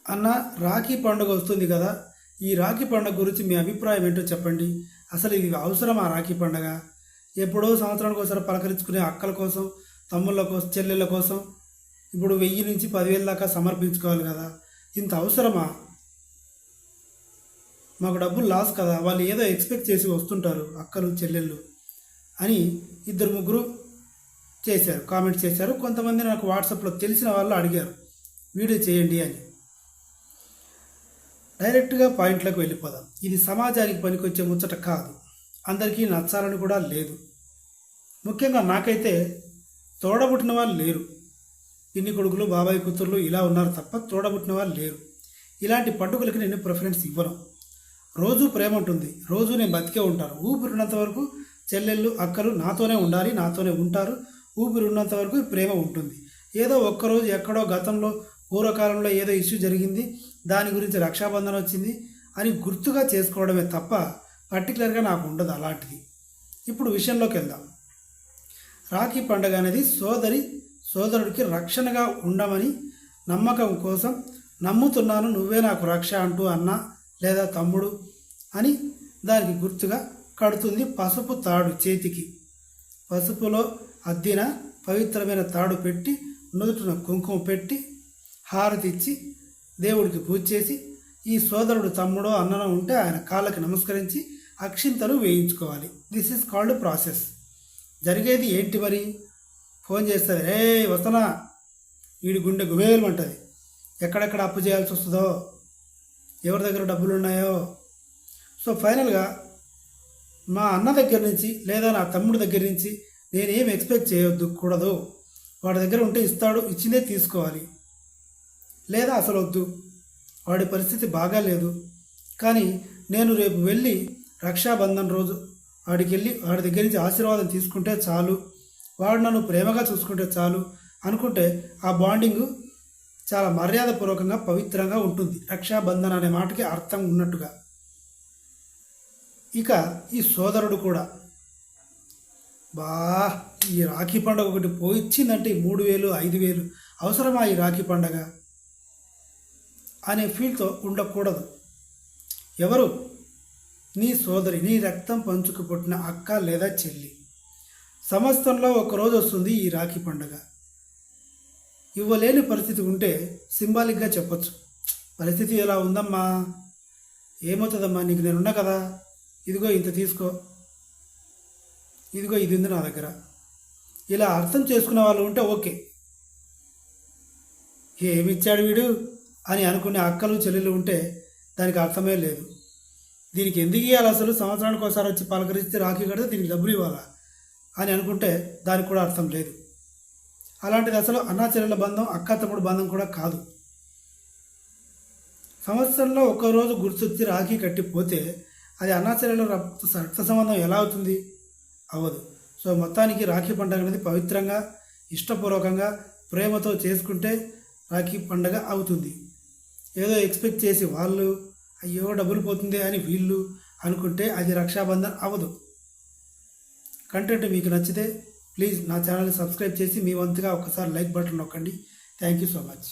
అన్న, రాఖీ పండుగ వస్తుంది కదా. ఈ రాఖీ పండుగ గురించి మీ అభిప్రాయం ఏంటో చెప్పండి. అసలు ఇది అవసరమా రాఖీ పండుగ? ఎప్పుడో సంవత్సరానికి ఒకసారి పలకరించుకునే అక్కల కోసం, తమ్ముళ్ళ కోసం, చెల్లెళ్ళ కోసం ఇప్పుడు 1000 నుంచి 10,000 దాకా సమర్పించుకోవాలి కదా. ఇంత అవసరమా? మాకు డబ్బులు లాస్ కదా. వాళ్ళు ఏదో ఎక్స్పెక్ట్ చేసి వస్తుంటారు అక్కలు చెల్లెళ్ళు అని ఇద్దరు ముగ్గురు చేశారు, కామెంట్ చేశారు. కొంతమంది నాకు వాట్సాప్లో తెలిసిన వాళ్ళు అడిగారు వీడియో చేయండి అని. డైరెక్ట్గా పాయింట్లోకి వెళ్ళిపోదాం. ఇది సమాజానికి పనికొచ్చే ముచ్చట కాదు, అందరికీ నచ్చాలని కూడా లేదు. ముఖ్యంగా నాకైతే తోడబుట్టిన వాళ్ళు లేరు. పిన్ని కొడుకులు, బాబాయ్ కూతుర్లు ఇలా ఉన్నారు తప్ప తోడబుట్టిన వాళ్ళు లేరు. ఇలాంటి పండుగలకి నేను ప్రిఫరెన్స్ ఇవ్వను. రోజు ప్రేమ ఉంటుంది, రోజు నేను బతికే ఉంటాను. ఊపిరినంత వరకు చెల్లెళ్ళు అక్కలు నాతోనే ఉండాలి, నాతోనే ఉంటారు. ఊపిరి ఉన్నంత వరకు ప్రేమ ఉంటుంది. ఏదో ఒక్కరోజు ఎక్కడో గతంలో పూర్వకాలంలో ఏదో ఇష్యూ జరిగింది, దాని గురించి రక్షాబంధన వచ్చింది అని గుర్తుగా చేసుకోవడమే తప్ప పర్టికులర్గా నాకు ఉండదు అలాంటిది. ఇప్పుడు విషయంలోకి వెళ్దాం. రాఖీ పండుగ అనేది సోదరుడికి రక్షణగా ఉండమని నమ్మకం కోసం నమ్ముతున్నాను, నువ్వే నాకు రక్ష అంటూ అన్న లేదా తమ్ముడు అని దానికి గుర్తుగా కడుతుంది పసుపు తాడు చేతికి. పసుపులో అద్దిన పవిత్రమైన తాడు పెట్టి, నుదుటిన కుంకుమ పెట్టి, హారతి ఇచ్చి దేవుడికి పూజ చేసి, ఈ సోదరుడు తమ్ముడో అన్ననో ఉంటే ఆయన కాళ్ళకి నమస్కరించి అక్షింతలు వేయించుకోవాలి. This is called process. జరిగేది ఏంటి మరి? ఫోన్ చేస్తుంది, ఏ వస్తున్నా, వీడి గుండె గుబేలమంటుంది. ఎక్కడెక్కడ అప్పు చేయాల్సి వస్తుందో, ఎవరి దగ్గర డబ్బులు ఉన్నాయో. సో ఫైనల్గా మా అన్న దగ్గర నుంచి లేదా నా తమ్ముడి దగ్గర నుంచి నేనేం ఎక్స్పెక్ట్ చేయొద్దు కూడదు. వాడి దగ్గర ఉంటే ఇస్తాడు, ఇచ్చిందే తీసుకోవాలి. లేదా అసలు వద్దు, వాడి పరిస్థితి బాగాలేదు. కానీ నేను రేపు వెళ్ళి రక్షాబంధన్ రోజు వాడికి వెళ్ళి వాడి దగ్గర నుంచి ఆశీర్వాదం తీసుకుంటే చాలు, వాడు నన్ను ప్రేమగా చూసుకుంటే చాలు అనుకుంటే ఆ బాండింగు చాలా మర్యాదపూర్వకంగా పవిత్రంగా ఉంటుంది. రక్షాబంధన్ అనే మాటకి అర్థం ఉన్నట్టుగా. ఇక ఈ సోదరుడు కూడా ఈ రాఖీ పండుగ ఒకటి పోయిచ్చిందంటే 3,000 5,000 అవసరమా ఈ రాఖీ పండుగ అనే ఫీల్తో ఉండకూడదు. ఎవరు? నీ సోదరి, నీ రక్తం పంచుకు పుట్టిన అక్క లేదా చెల్లి. సంవత్సరంలో ఒకరోజు వస్తుంది ఈ రాఖీ పండుగ. ఇవ్వలేని పరిస్థితి ఉంటే సింబాలిక్గా చెప్పొచ్చు, పరిస్థితి ఎలా ఉందమ్మా, ఏమవుతుందమ్మా, నీకు నేనున్నా కదా, ఇదిగో ఇంత తీసుకో, ఇదిగో ఇది ఉంది నా దగ్గర. ఇలా అర్థం చేసుకునే వాళ్ళు ఉంటే ఓకే. ఏమిచ్చాడు వీడు అని అనుకునే అక్కలు చెల్లెలు ఉంటే దానికి అర్థమే లేదు. దీనికి ఎందుకు ఇవ్వాలి అసలు, సంవత్సరానికి ఒకసారి వచ్చి పలకరిస్తే రాఖీ కడితే దీనికి డబ్బులు ఇవ్వాలా అని అనుకుంటే దానికి కూడా అర్థం లేదు. అలాంటిది అసలు అన్నా చెల్లెల బంధం, అక్క తమ్ముడు బంధం కూడా కాదు. సంవత్సరంలో ఒక్కరోజు గుర్తొచ్చి రాఖీ కట్టిపోతే అది అన్నా చెల్లెల రక్త సంబంధం ఎలా అవుతుంది? అవ్వదు. సో మొత్తానికి రాఖీ పండుగ అనేది పవిత్రంగా, ఇష్టపూర్వకంగా, ప్రేమతో చేసుకుంటే రాఖీ పండుగ అవుతుంది. ఏదో ఎక్స్పెక్ట్ చేసి వాళ్ళు అయ్యో డబ్బులు పోతుంది అని వీళ్ళు అనుకుంటే అది రక్షాబంధన్ అవ్వదు. కంటెంట్ మీకు నచ్చితే ప్లీజ్ నా ఛానల్ని సబ్స్క్రైబ్ చేసి మీ వంతుగా ఒకసారి లైక్ బటన్ నొక్కండి. Thank you so much.